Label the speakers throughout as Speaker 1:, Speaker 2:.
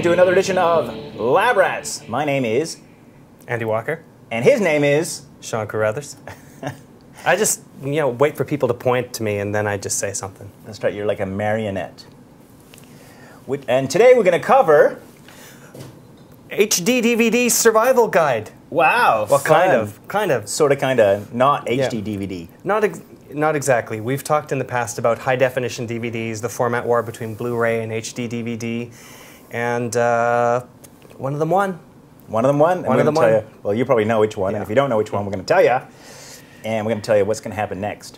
Speaker 1: welcome to another edition of Lab Rats. My name is
Speaker 2: Andy Walker.
Speaker 1: And his name is
Speaker 2: Sean Carruthers. I just, wait for people to point to me and then I just say something.
Speaker 1: That's right, you're like a marionette. And today we're going to cover
Speaker 2: HD DVD survival guide.
Speaker 1: Wow.
Speaker 2: Well, kind of.
Speaker 1: Sort of, kind of. Not HD DVD.
Speaker 2: Not exactly. We've talked in the past about high-definition DVDs, the format war between Blu-ray and HD DVD, and one of them won.
Speaker 1: One of them won?
Speaker 2: One of them won.
Speaker 1: Well, you probably know which one, and if you don't know which one, we're going to tell you, and we're going to tell you what's going to happen next.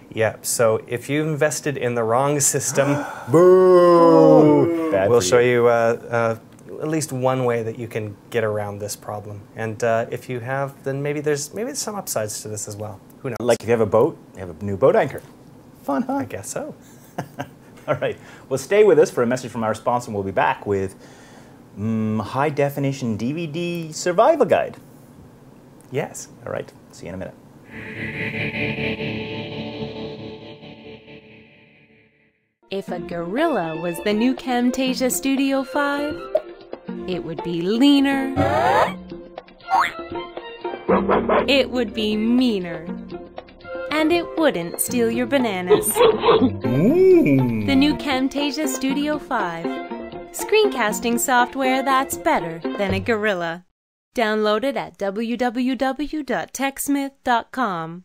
Speaker 2: Yeah, so if you invested in the wrong system,
Speaker 1: boo!
Speaker 2: We'll show you at least one way that you can get around this problem. And if you have, then maybe there's some upsides to this as well. Who knows?
Speaker 1: Like if you have a boat, you have a new boat anchor. Fun, huh?
Speaker 2: I guess so.
Speaker 1: All right. Well, stay with us for a message from our sponsor, and we'll be back with high-definition DVD survival guide.
Speaker 2: Yes.
Speaker 1: All right. See you in a minute.
Speaker 3: If a gorilla was the new Camtasia Studio 5, it would be leaner, it would be meaner, and it wouldn't steal your bananas. The new Camtasia Studio 5, screencasting software that's better than a gorilla. Download it at www.techsmith.com.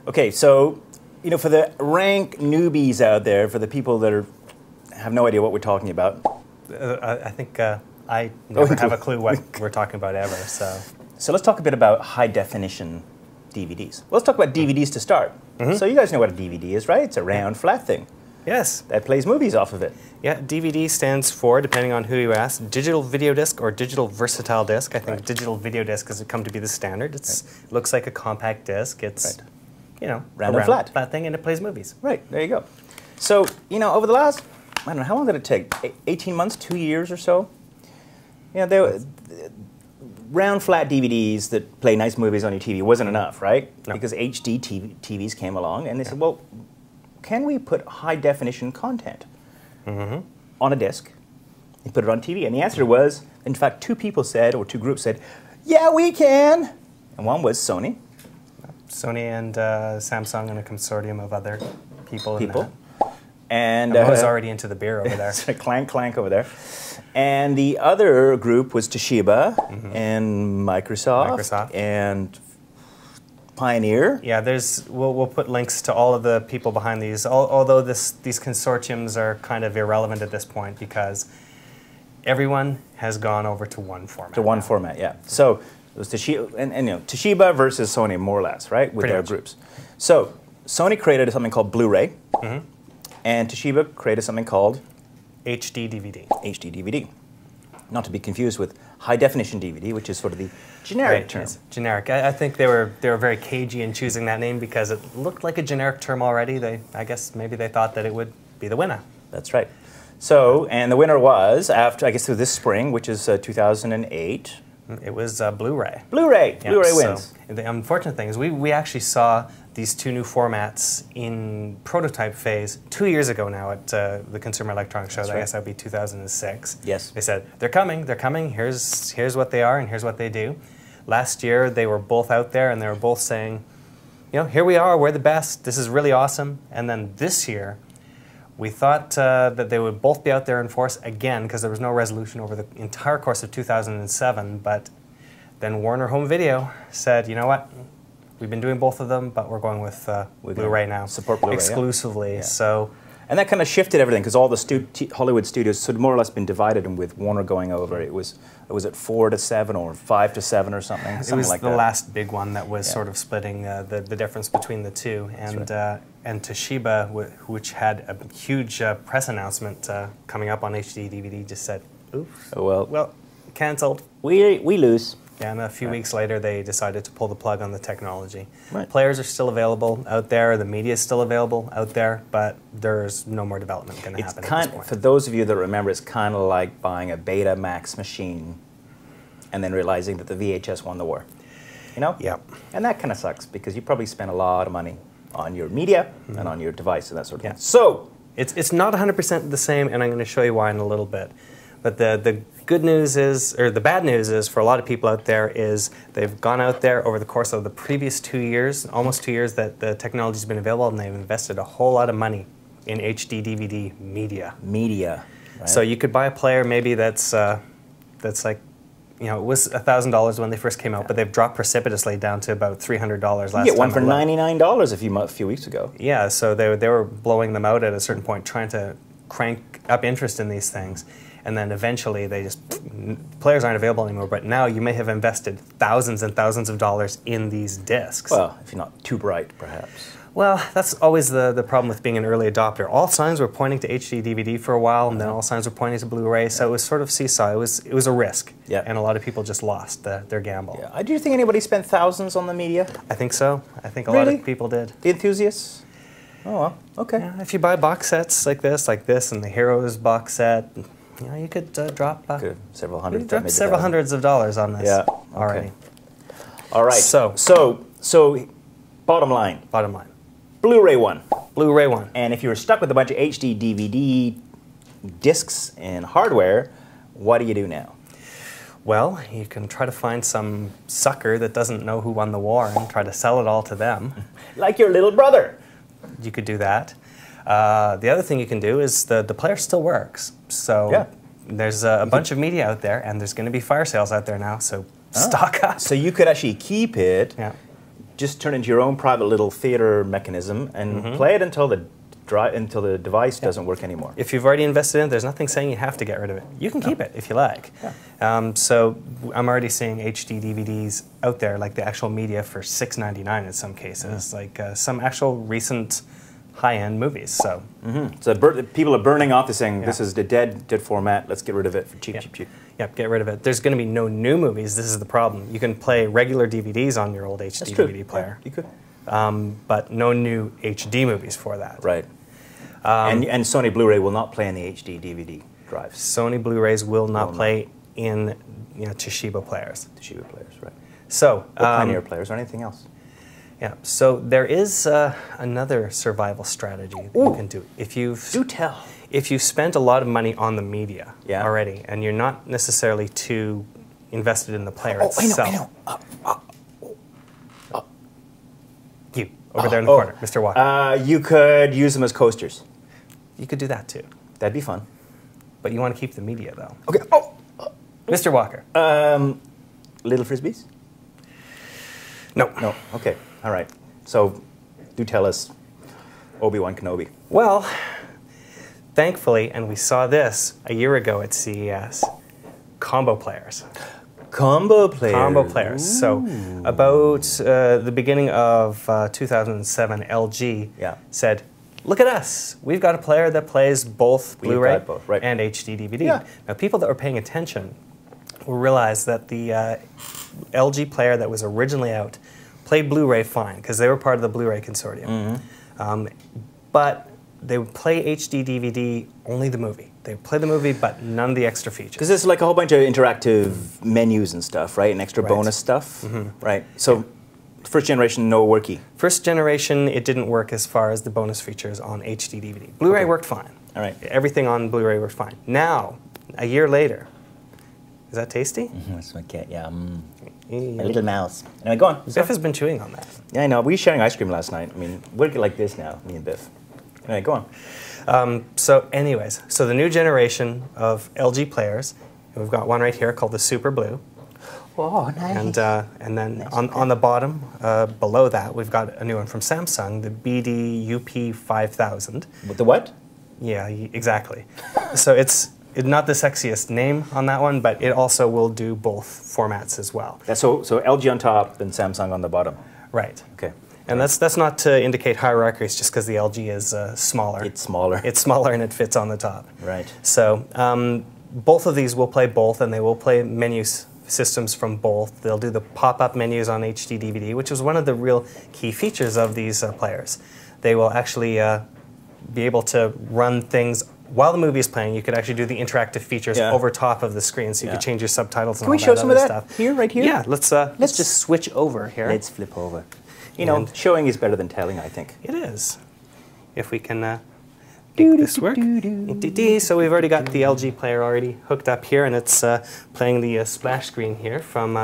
Speaker 1: Okay, so, for the rank newbies out there, for the people that have no idea what we're talking about.
Speaker 2: I think I never have a clue what we're talking about ever, so.
Speaker 1: So let's talk a bit about high-definition DVDs. Let's talk about DVDs to start. So you guys know what a DVD is, right? It's a round, flat thing.
Speaker 2: Yes.
Speaker 1: That plays movies off of it.
Speaker 2: Yeah, DVD stands for, depending on who you ask, digital video disc or digital versatile disc. I think digital video disc has come to be the standard. It looks like a compact disc. It's,
Speaker 1: round
Speaker 2: a
Speaker 1: and flat
Speaker 2: thing, and it plays movies.
Speaker 1: Right, there you go. So, over the last, I don't know, how long did it take? 18 months, 2 years or so? Round, flat DVDs that play nice movies on your TV wasn't enough, right?
Speaker 2: No.
Speaker 1: Because HD TVs came along, and they said, well, can we put high-definition content on a disc and put it on TV? And the answer was, in fact, two groups said, yeah, we can. And one was Sony.
Speaker 2: Sony and Samsung and a consortium of other people.
Speaker 1: And
Speaker 2: I was already into the beer over there.
Speaker 1: Clank, clank over there. And the other group was Toshiba and Microsoft and Pioneer.
Speaker 2: Yeah, we'll put links to all of the people behind these, although these consortiums are kind of irrelevant at this point because everyone has gone over to one format.
Speaker 1: To one format, yeah. So it was Toshiba, and Toshiba versus Sony, more or less, right, with their groups. So Sony created something called Blu-ray, and Toshiba created something called
Speaker 2: HD DVD.
Speaker 1: HD DVD. Not to be confused with high-definition DVD, which is sort of the generic term.
Speaker 2: It's generic. I think they were very cagey in choosing that name because it looked like a generic term already. I guess maybe they thought that it would be the winner.
Speaker 1: That's right. So, and the winner was, through this spring, which is 2008.
Speaker 2: It was Blu-ray.
Speaker 1: Blu-ray. Yeah, Blu-ray wins.
Speaker 2: So the unfortunate thing is we actually saw these two new formats in prototype phase 2 years ago now at the Consumer Electronics Show. I guess that would be 2006.
Speaker 1: Yes.
Speaker 2: They said, they're coming. Here's what they are and here's what they do. Last year, they were both out there and they were both saying, here we are, we're the best, this is really awesome. And then this year, we thought that they would both be out there in force again because there was no resolution over the entire course of 2007, but then Warner Home Video said, you know what, we've been doing both of them, but we're going with Blu-ray now.
Speaker 1: Support Blu-ray,
Speaker 2: exclusively.
Speaker 1: Yeah.
Speaker 2: So,
Speaker 1: and that kind of shifted everything because all the Hollywood studios had more or less been divided, and with Warner going over, it was at 4 to 7 or 5 to 7 or something.
Speaker 2: It was the last big one that was sort of splitting the difference between the two. And Toshiba, which had a huge press announcement coming up on HD DVD, just said, "Oops, well, cancelled.
Speaker 1: We lose."
Speaker 2: Yeah, and a few weeks later, they decided to pull the plug on the technology.
Speaker 1: Right.
Speaker 2: Players are still available out there. The media is still available out there, but there's no more development going to happen at this point.
Speaker 1: For those of you that remember, it's kind of like buying a Betamax machine and then realizing that the VHS won the war.
Speaker 2: Yeah.
Speaker 1: And that kind of sucks because you probably spent a lot of money on your media and on your device and that sort of thing. So
Speaker 2: it's not 100% the same, and I'm going to show you why in a little bit. But the good news is, or the bad news is, for a lot of people out there, is they've gone out there over the course of the previous 2 years, almost 2 years that the technology's been available, and they've invested a whole lot of money in HD DVD media.
Speaker 1: Right.
Speaker 2: So you could buy a player maybe that's like, you know, it was $1,000 when they first came out, but they've dropped precipitously down to about $300 last time.
Speaker 1: You get one for $99 a few weeks ago.
Speaker 2: Yeah, so they were blowing them out at a certain point, trying to crank up interest in these things. And then eventually they just, players aren't available anymore, but now you may have invested thousands and thousands of dollars in these discs.
Speaker 1: Well, if you're not too bright, perhaps.
Speaker 2: Well, that's always the problem with being an early adopter. All signs were pointing to HD DVD for a while, and then all signs were pointing to Blu-ray, so it was sort of seesaw. It was a risk, and a lot of people just lost their gamble.
Speaker 1: Yeah. Do you think anybody spent thousands on the media?
Speaker 2: I think so. I think a lot of people did.
Speaker 1: The enthusiasts? Oh, well, okay.
Speaker 2: Yeah, if you buy box sets like this, and the Heroes box set, you know, you could drop
Speaker 1: several hundred.
Speaker 2: Several hundreds of dollars on this already.
Speaker 1: Okay. All right. So, bottom line.
Speaker 2: Bottom line.
Speaker 1: Blu-ray one.
Speaker 2: Blu-ray one.
Speaker 1: And if you were stuck with a bunch of HD DVD discs and hardware, what do you do now?
Speaker 2: Well, you can try to find some sucker that doesn't know who won the war and try to sell it all to them.
Speaker 1: Like your little brother.
Speaker 2: You could do that. The other thing you can do is the player still works. So there's a bunch of media out there, and there's going to be fire sales out there now, so stock up.
Speaker 1: So you could actually keep it, just turn it into your own private little theater mechanism, and play it until the device doesn't work anymore.
Speaker 2: If you've already invested in it, there's nothing saying you have to get rid of it. You can keep it if you like. So I'm already seeing HD DVDs out there, like the actual media, for $6.99 in some cases, like some actual recent high-end movies. So,
Speaker 1: so people are burning off this, saying this is the dead format. Let's get rid of it for cheap.
Speaker 2: Yep, get rid of it. There's going to be no new movies. This is the problem. You can play regular DVDs on your old HD DVD player.
Speaker 1: Yeah, you could.
Speaker 2: But no new HD movies for that.
Speaker 1: Right. And Sony Blu-ray will not play in the HD DVD drives.
Speaker 2: Sony Blu-rays will not play in Toshiba players.
Speaker 1: Toshiba players, right.
Speaker 2: So,
Speaker 1: or Pioneer players or anything else.
Speaker 2: Yeah, so there is another survival strategy that you can do. If you've spent a lot of money on the media already, and you're not necessarily too invested in the player itself.
Speaker 1: I know.
Speaker 2: You, over there in the corner, Mr. Walker.
Speaker 1: You could use them as coasters.
Speaker 2: You could do that too.
Speaker 1: That'd be fun.
Speaker 2: But you want to keep the media, though.
Speaker 1: Okay.
Speaker 2: Mr. Walker.
Speaker 1: Little Frisbees?
Speaker 2: No.
Speaker 1: No. Okay. All right. So, do tell us, Obi-Wan Kenobi.
Speaker 2: Well, thankfully, and we saw this a year ago at CES, combo players.
Speaker 1: Combo players.
Speaker 2: Combo players. Ooh. So, about the beginning of 2007, LG said, look at us. We've got a player that plays both Blu-ray and HD DVD. Yeah. Now, people that were paying attention will realize that the LG player that was originally out played Blu-ray fine, because they were part of the Blu-ray consortium. But they would play HD DVD, only the movie. They would play the movie, but none of the extra features.
Speaker 1: Because there's like a whole bunch of interactive menus and stuff, right? And extra bonus stuff, right? So, first generation, no worky.
Speaker 2: First generation, it didn't work as far as the bonus features on HD DVD. Blu-ray worked fine.
Speaker 1: All right.
Speaker 2: Everything on Blu-ray worked fine. Now, a year later, is that tasty?
Speaker 1: That's my cat, yeah. A little mouse. Anyway, go on.
Speaker 2: Biff has been chewing on that.
Speaker 1: Yeah, I know. We were sharing ice cream last night. I mean, we're like this now, me and Biff. Anyway, go on.
Speaker 2: So anyways, so the new generation of LG players, we've got one right here called the Super Blue.
Speaker 1: Oh, nice.
Speaker 2: And then nice on the bottom, below that, we've got a new one from Samsung, the BD-UP5000.
Speaker 1: With the what?
Speaker 2: Yeah, exactly. So it's not the sexiest name on that one, but it also will do both formats as well.
Speaker 1: So LG on top and Samsung on the bottom.
Speaker 2: Right.
Speaker 1: Okay.
Speaker 2: And that's not to indicate hierarchy, it's just because the LG is smaller.
Speaker 1: It's smaller.
Speaker 2: It's smaller and it fits on the top.
Speaker 1: Right.
Speaker 2: So both of these will play both, and they will play menu systems from both. They'll do the pop-up menus on HD DVD, which is one of the real key features of these players. They will actually be able to run things while the movie is playing. You could actually do the interactive features over top of the screen, so you could change your subtitles and all that other stuff.
Speaker 1: Here, right here?
Speaker 2: Yeah, let's just switch over here.
Speaker 1: Let's flip over. You know,
Speaker 2: And
Speaker 1: showing is better than telling, I think.
Speaker 2: it is. If we can make this work. So we've already got the LG player already hooked up here, and it's playing the splash screen here from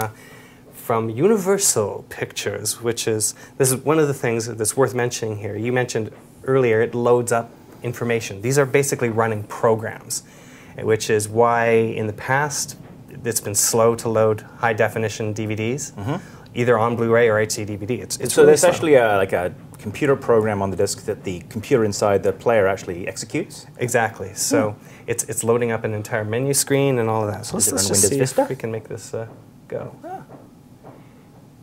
Speaker 2: Universal Pictures, which is, this is one of the things that's worth mentioning here. You mentioned earlier it loads up information. These are basically running programs, which is why in the past it's been slow to load high definition DVDs, either on Blu-ray or HD DVD. It's
Speaker 1: so
Speaker 2: really
Speaker 1: there's
Speaker 2: slow.
Speaker 1: actually like a computer program on the disc that the computer inside the player actually executes.
Speaker 2: Exactly. So it's loading up an entire menu screen and all of that. So
Speaker 1: Does it
Speaker 2: let's
Speaker 1: run
Speaker 2: just
Speaker 1: Windows
Speaker 2: see
Speaker 1: Vista?
Speaker 2: if we can make this go.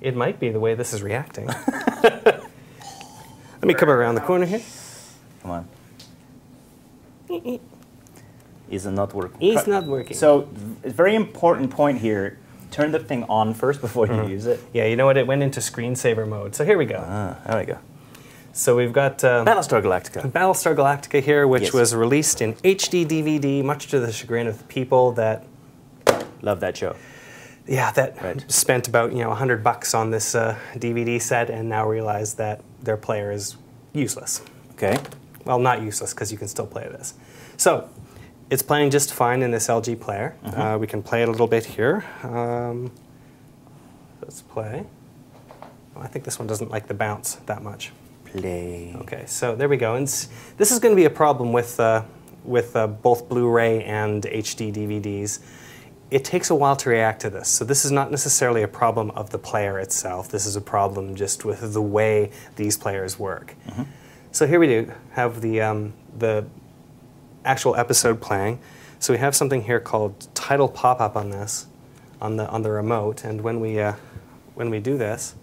Speaker 2: It might be the way this is reacting. Let me come around the corner here.
Speaker 1: Come on. Is it not working?
Speaker 2: It's not working.
Speaker 1: So, a very important point here. Turn the thing on first before you use it.
Speaker 2: Yeah, you know what? It went into screensaver mode. So here we go.
Speaker 1: There we go.
Speaker 2: So we've got
Speaker 1: Battlestar Galactica.
Speaker 2: Battlestar Galactica here, which
Speaker 1: Yes.
Speaker 2: was released in HD DVD, much to the chagrin of the people that,
Speaker 1: Love that show.
Speaker 2: that spent about $100 on this DVD set and now realize that their player is useless.
Speaker 1: Okay.
Speaker 2: Well, not useless because you can still play this. So it's playing just fine in this LG player. We can play it a little bit here. Let's play. Well, I think this one doesn't like the bounce that much.
Speaker 1: Play.
Speaker 2: Okay, so there we go. And this is going to be a problem with both Blu-ray and HD DVDs. It takes a while to react to this. So this is not necessarily a problem of the player itself. This is a problem just with the way these players work. So here we do have the actual episode playing. So we have something here called title pop-up on this, on the remote. And when we do this,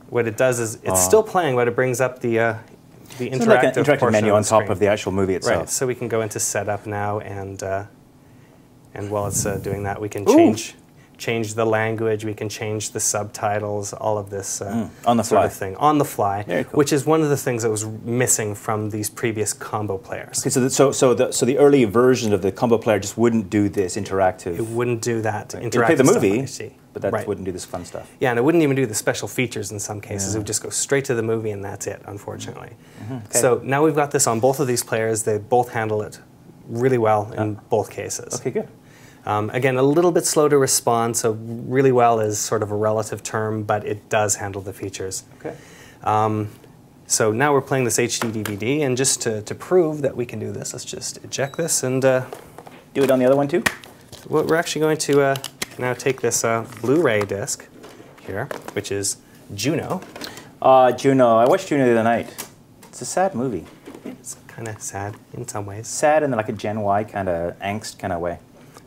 Speaker 2: what it does is it's still playing, but it brings up the interactive,
Speaker 1: So like an interactive
Speaker 2: portion
Speaker 1: menu
Speaker 2: of
Speaker 1: on
Speaker 2: the
Speaker 1: top
Speaker 2: screen.
Speaker 1: of the actual movie itself.
Speaker 2: Right. So we can go into setup now, and while it's doing that, we can change the language, we can change the subtitles, all of this
Speaker 1: on the
Speaker 2: sort
Speaker 1: fly.
Speaker 2: of thing on the fly,
Speaker 1: Very cool.
Speaker 2: which is one of the things that was missing from these previous combo players.
Speaker 1: Okay, so the early version of the combo player just wouldn't do this interactive.
Speaker 2: It wouldn't do that
Speaker 1: It
Speaker 2: interactive
Speaker 1: would play the
Speaker 2: stuff
Speaker 1: movie,
Speaker 2: on HD.
Speaker 1: but that
Speaker 2: Right.
Speaker 1: wouldn't do this fun stuff.
Speaker 2: Yeah, and it wouldn't even do the special features in some cases. It would just go straight to the movie, and that's it, unfortunately.
Speaker 1: Okay.
Speaker 2: So now we've got this on both of these players. They both handle it really well in both cases.
Speaker 1: Okay, good.
Speaker 2: Again, a little bit slow to respond, so really well is sort of a relative term, but it does handle the features.
Speaker 1: Okay.
Speaker 2: So now we're playing this HD DVD, and just to prove that we can do this, let's just eject this, and
Speaker 1: Do it on the other one too?
Speaker 2: we're actually going to now take this Blu-ray disc here, which is Juno.
Speaker 1: Juno. I watched Juno the other night. It's a sad movie.
Speaker 2: It's kind of sad in some ways.
Speaker 1: Sad in like a Gen Y kind of angst kind of way.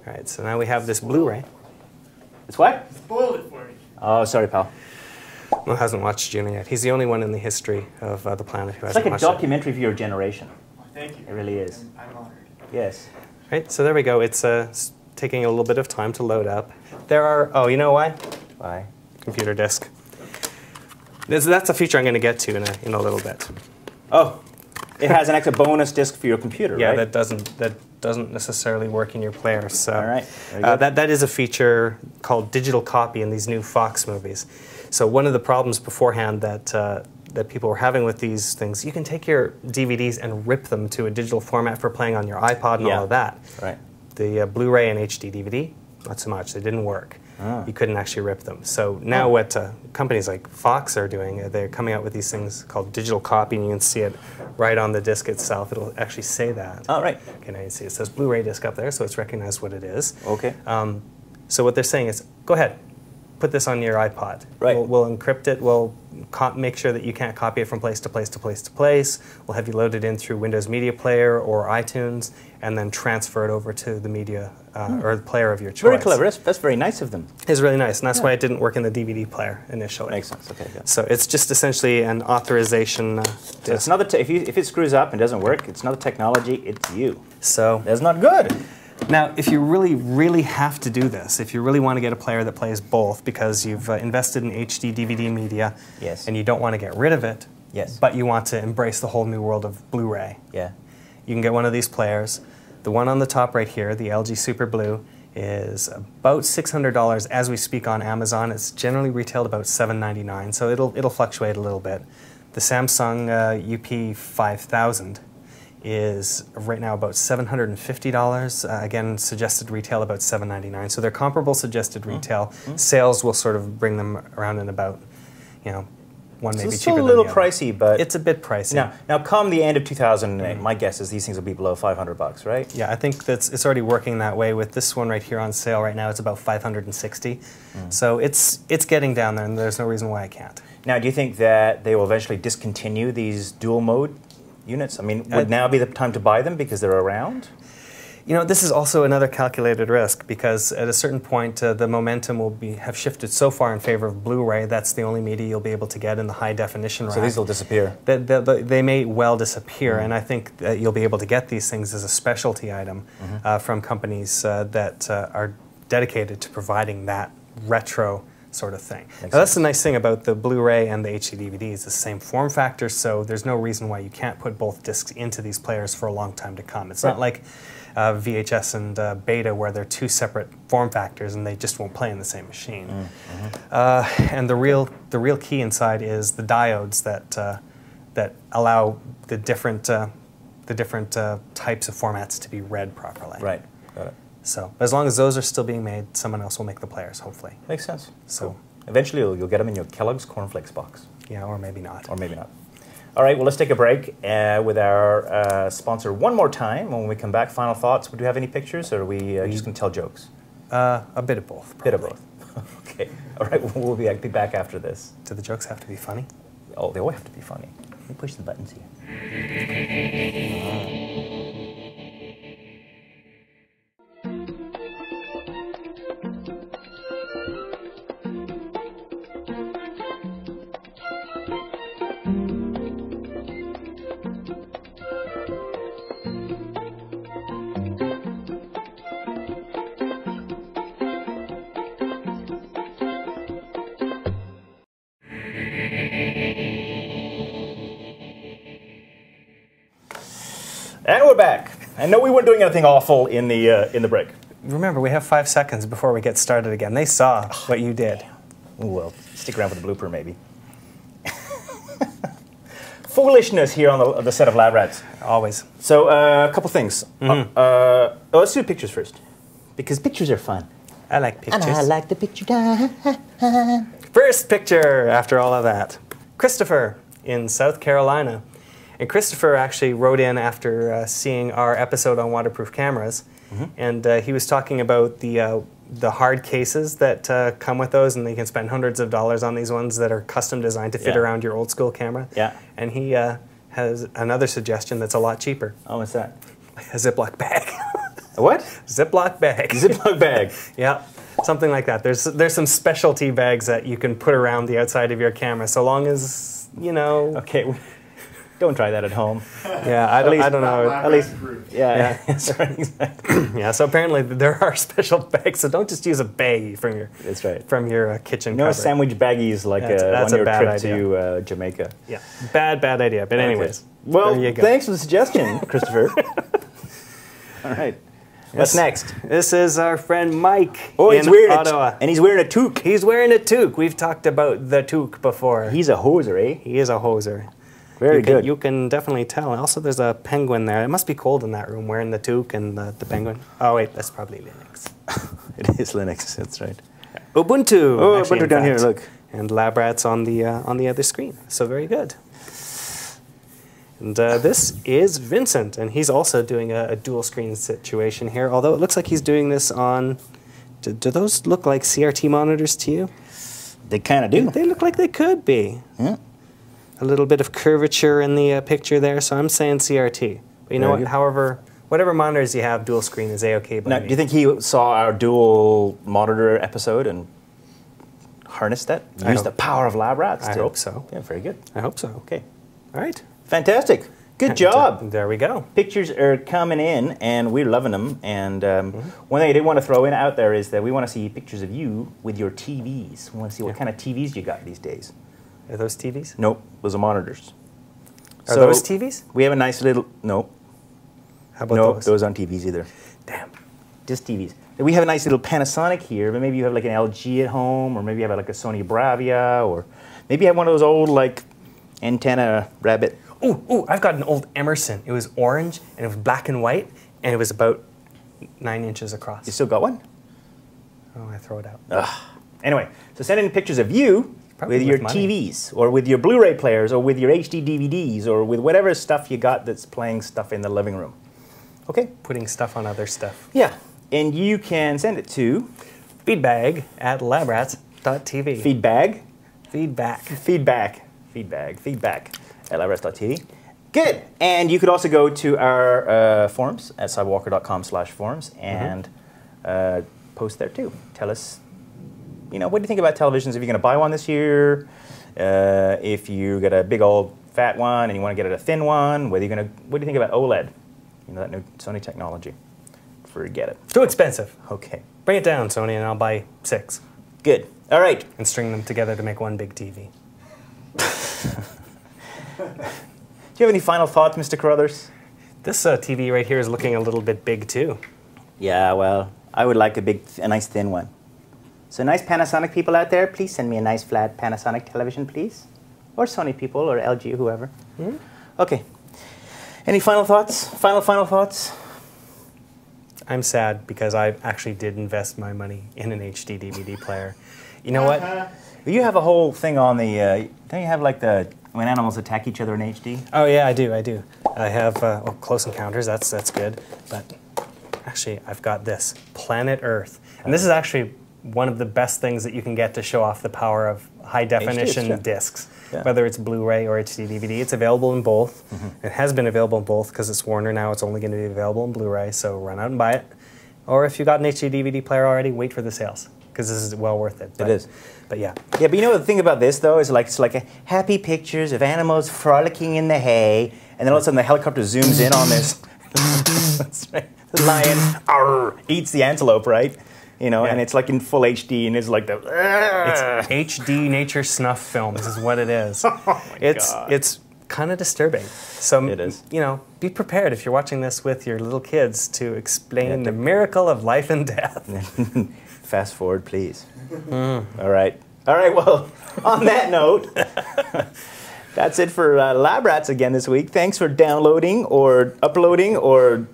Speaker 2: All right, so now we have this Blu-ray.
Speaker 1: It's what?
Speaker 4: Spoiled it for me.
Speaker 1: Oh, sorry, pal.
Speaker 2: Well, hasn't watched Juno yet. He's the only one in the history of the planet who
Speaker 1: It's
Speaker 2: hasn't
Speaker 1: like a
Speaker 2: watched it.
Speaker 1: documentary for your generation.
Speaker 4: Thank you.
Speaker 1: It really is.
Speaker 4: I'm honored.
Speaker 1: Yes.
Speaker 2: Right, so there we go. It's taking a little bit of time to load up. There are, oh, you know why?
Speaker 1: Why?
Speaker 2: Computer disk. That's a feature I'm going to get to in a little bit.
Speaker 1: Oh, it has an extra bonus disc for your computer,
Speaker 2: Yeah,
Speaker 1: right?
Speaker 2: that doesn't necessarily work in your player. So
Speaker 1: All right, very good.
Speaker 2: that is a feature called digital copy in these new Fox movies. So one of the problems beforehand that people were having with these things, you can take your DVDs and rip them to a digital format for playing on your iPod and all of that.
Speaker 1: Right.
Speaker 2: The Blu-ray and HD DVD, not so much. They didn't work. You couldn't actually rip them. So now what companies like Fox are doing, they're coming out with these things called digital copy, and you can see it right on the disc itself. It'll actually say that.
Speaker 1: Oh, right.
Speaker 2: Okay, now you see it says Blu-ray disc up there, so it's recognized what it is.
Speaker 1: Okay.
Speaker 2: So what they're saying is, go ahead, put this on your iPod.
Speaker 1: Right.
Speaker 2: We'll encrypt it. We'll make sure that you can't copy it from place to place to place to place. We'll have you load it in through Windows Media Player or iTunes, and then transfer it over to the media or the player of your choice.
Speaker 1: Very clever. That's very nice of them.
Speaker 2: It's really nice, and that's why it didn't work in the DVD player initially.
Speaker 1: Makes sense. Okay, good.
Speaker 2: So it's just essentially an authorization
Speaker 1: So it's
Speaker 2: disc.
Speaker 1: not if it screws up and doesn't work, it's not the technology, it's you.
Speaker 2: So
Speaker 1: That's not good.
Speaker 2: now, if you really, really have to do this, if you really want to get a player that plays both because you've invested in HD DVD media
Speaker 1: Yes.
Speaker 2: and you don't want to get rid of it,
Speaker 1: Yes.
Speaker 2: but you want to embrace the whole new world of Blu-ray,
Speaker 1: Yeah.
Speaker 2: you can get one of these players. The one on the top right here, the LG Super Blue, is about $600 as we speak on Amazon. It's generally retailed about $799, so it'll fluctuate a little bit. The Samsung UP5000 is right now about $750. Again, suggested retail about $799. So they're comparable suggested retail. Sales will sort of bring them around in about, you know, one maybe cheaper than the other.
Speaker 1: It's still a little pricey, but
Speaker 2: it's a bit pricey.
Speaker 1: Now come the end of 2008, my guess is these things will be below $500, right?
Speaker 2: Yeah, I think it's already working that way. With this one right here on sale right now, it's about $560. So it's getting down there, and there's no reason why I can't.
Speaker 1: Now, do you think that they will eventually discontinue these dual mode units? I mean, would now be the time to buy them because they're around?
Speaker 2: You know, this is also another calculated risk, because at a certain point, the momentum will have shifted so far in favor of Blu-ray. That's the only media you'll be able to get in the high definition rack.
Speaker 1: So these will disappear.
Speaker 2: They may well disappear, and I think that you'll be able to get these things as a specialty item from companies that are dedicated to providing that retro sort of thing. Now, that's the nice thing about the Blu-ray and the HD DVD. It's the same form factor, so there's no reason why you can't put both discs into these players for a long time to come. It's not like VHS and Beta, where they're two separate form factors and they just won't play in the same machine. And the real key inside is the diodes that allow the different types of formats to be read properly.
Speaker 1: Right, got it.
Speaker 2: So as long as those are still being made, someone else will make the players, hopefully.
Speaker 1: Makes sense.
Speaker 2: So
Speaker 1: cool. Eventually you'll get them in your Kellogg's Cornflakes box.
Speaker 2: Yeah, or maybe not.
Speaker 1: Or maybe not. All right, well, let's take a break with our sponsor one more time. When we come back, final thoughts. Would you have any pictures, or are we just going to tell jokes?
Speaker 2: A bit of both.
Speaker 1: A bit of both. Okay. All right, we'll be back after this.
Speaker 2: Do the jokes have to be funny?
Speaker 1: Oh, they all have to be funny. Let me push the buttons here. And we're back. I know we weren't doing anything awful in the break.
Speaker 2: Remember, we have 5 seconds before we get started again. They saw what you did.
Speaker 1: Oh, well, stick around for the blooper, maybe. Foolishness here on the set of Lab Rats.
Speaker 2: Always.
Speaker 1: So, a couple things. Let's do pictures first, because pictures are fun.
Speaker 2: I like pictures.
Speaker 1: And I like the picture time.
Speaker 2: First picture after all of that. Christopher in South Carolina. And Christopher actually wrote in after seeing our episode on waterproof cameras, and he was talking about the hard cases that come with those, and you can spend hundreds of dollars on these ones that are custom designed to fit around your old school camera. Yeah. And he has another suggestion that's a lot cheaper.
Speaker 1: Oh, what's that?
Speaker 2: A Ziploc bag.
Speaker 1: A what?
Speaker 2: Ziploc bag.
Speaker 1: Ziploc bag.
Speaker 2: Yeah. Something like that. There's some specialty bags that you can put around the outside of your camera, so long as, you know...
Speaker 1: Okay. Don't try that at home.
Speaker 2: Yeah, I don't know.
Speaker 1: At least, yeah.
Speaker 2: That's right, exactly. Yeah, so apparently there are special bags, so don't just use a bag from your kitchen
Speaker 1: no
Speaker 2: cupboard.
Speaker 1: Sandwich baggies like
Speaker 2: that's
Speaker 1: on your trip
Speaker 2: idea.
Speaker 1: to Jamaica.
Speaker 2: Yeah, bad idea. But anyways,
Speaker 1: well,
Speaker 2: there you go.
Speaker 1: Thanks for the suggestion, Christopher. All right. What's next?
Speaker 2: This is our friend Mike
Speaker 1: in
Speaker 2: Ottawa.
Speaker 1: And he's wearing a toque.
Speaker 2: He's wearing a toque. We've talked about the toque before.
Speaker 1: He's a hoser, eh?
Speaker 2: He is a hoser.
Speaker 1: Very good.
Speaker 2: You can definitely tell. Also, there's a penguin there. It must be cold in that room, wearing the toque and the penguin. Oh, wait, that's probably Linux.
Speaker 1: It is Linux, that's right.
Speaker 2: Ubuntu.
Speaker 1: Oh, Ubuntu down here, look.
Speaker 2: And Lab Rats on the other screen. So very good. And this is Vincent, and he's also doing a dual screen situation here, although it looks like he's doing this on... Do those look like CRT monitors to you?
Speaker 1: They kind of do.
Speaker 2: They look like they could be. Yeah. A little bit of curvature in the picture there, so I'm saying CRT. But you know what? However, whatever monitors you have, dual screen is A-OK by me.
Speaker 1: Do you think he saw our dual monitor episode and harnessed that? Used the power of Lab Rats?
Speaker 2: I hope so.
Speaker 1: Yeah, very good.
Speaker 2: I hope so.
Speaker 1: Okay.
Speaker 2: All right.
Speaker 1: Fantastic. Good job.
Speaker 2: There we go.
Speaker 1: Pictures are coming in, and we're loving them. And one thing I did want to throw in out there is that we want to see pictures of you with your TVs. We want to see what kind of TVs you got these days.
Speaker 2: Are those TVs?
Speaker 1: Nope, those are monitors.
Speaker 2: Are those TVs?
Speaker 1: We have a nice little... No.
Speaker 2: How about those?
Speaker 1: Those aren't TVs either.
Speaker 2: Damn.
Speaker 1: Just TVs. We have a nice little Panasonic here, but maybe you have like an LG at home, or maybe you have like a Sony Bravia, or maybe you have one of those old like antenna rabbit.
Speaker 2: Ooh, I've got an old Emerson. It was orange, and it was black and white, and it was about 9 inches across.
Speaker 1: You still got one?
Speaker 2: Oh, I throw it out.
Speaker 1: Ugh. Anyway, so send in pictures of you
Speaker 2: Probably
Speaker 1: with your
Speaker 2: with money.
Speaker 1: TVs, or with your Blu-ray players, or with your HD DVDs, or with whatever stuff you got that's playing stuff in the living room. Okay?
Speaker 2: Putting stuff on other stuff.
Speaker 1: Yeah. And you can send it to
Speaker 2: feedbag@labrats.tv.
Speaker 1: feedback at labrats.tv. Good. And you could also go to our forums at cybewalker.com/forums and post there too. Tell us, what do you think about televisions? If you're going to buy one this year, if you get a big old fat one and you want to get a thin one, what do you think about OLED? That new Sony technology. Forget it.
Speaker 2: Too expensive.
Speaker 1: Okay.
Speaker 2: Bring it down, Sony, and I'll buy 6.
Speaker 1: Good. All right.
Speaker 2: And string them together to make one big TV.
Speaker 1: Do you have any final thoughts, Mr. Carruthers?
Speaker 2: This TV right here is looking a little bit big, too.
Speaker 1: Yeah, well, I would like a nice thin one. So nice Panasonic people out there, please send me a nice flat Panasonic television, please. Or Sony people, or LG, whoever. Mm-hmm. Okay. Any final thoughts? Final thoughts?
Speaker 2: I'm sad because I actually did invest my money in an HD DVD player. You know what?
Speaker 1: You have a whole thing on the, don't you have like when animals attack each other in HD?
Speaker 2: Oh yeah, I do. I have Close Encounters, that's good. But actually, I've got this, Planet Earth. And this is actually one of the best things that you can get to show off the power of high definition
Speaker 1: sure.
Speaker 2: discs.
Speaker 1: Yeah.
Speaker 2: Whether it's Blu-ray or HD DVD, it's available in both. Mm-hmm. It has been available in both because it's Warner now. It's only going to be available in Blu-ray, so run out and buy it. Or if you got an HD DVD player already, wait for the sales because this is well worth it.
Speaker 1: It is.
Speaker 2: But yeah.
Speaker 1: Yeah, but the thing about this though is it's like a happy pictures of animals frolicking in the hay, and then all of a sudden the helicopter zooms in on this. That's right. The lion eats the antelope, right? And it's like in full HD, and it's like the.
Speaker 2: It's HD nature snuff film. This is what it is.
Speaker 1: Oh my God.
Speaker 2: It's kind of disturbing. So
Speaker 1: it is.
Speaker 2: Be prepared if you're watching this with your little kids to explain the miracle of life and death.
Speaker 1: Fast forward, please. All right. Well, on that note, that's it for Lab Rats again this week. Thanks for downloading or uploading or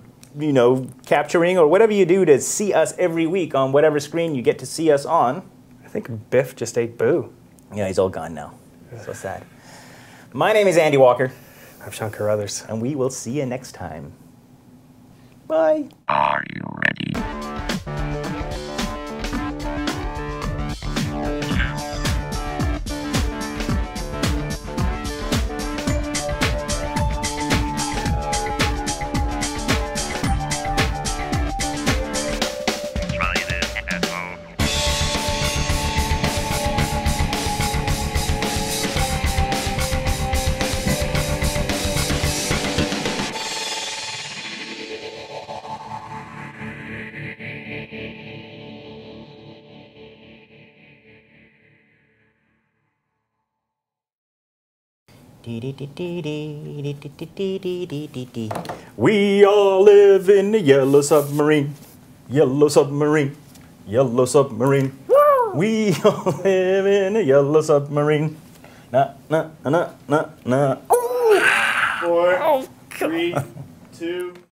Speaker 1: capturing or whatever you do to see us every week on whatever screen you get to see us on.
Speaker 2: I think Biff just ate Boo.
Speaker 1: Yeah, he's all gone now. So sad. My name is Andy Walker.
Speaker 2: I'm Sean Carruthers.
Speaker 1: And we will see you next time. Bye.
Speaker 4: Are you ready?
Speaker 1: We all live in the yellow submarine. Yellow submarine. Yellow submarine. We all live in a yellow submarine. Na na na na na.
Speaker 5: 4, 3, 2.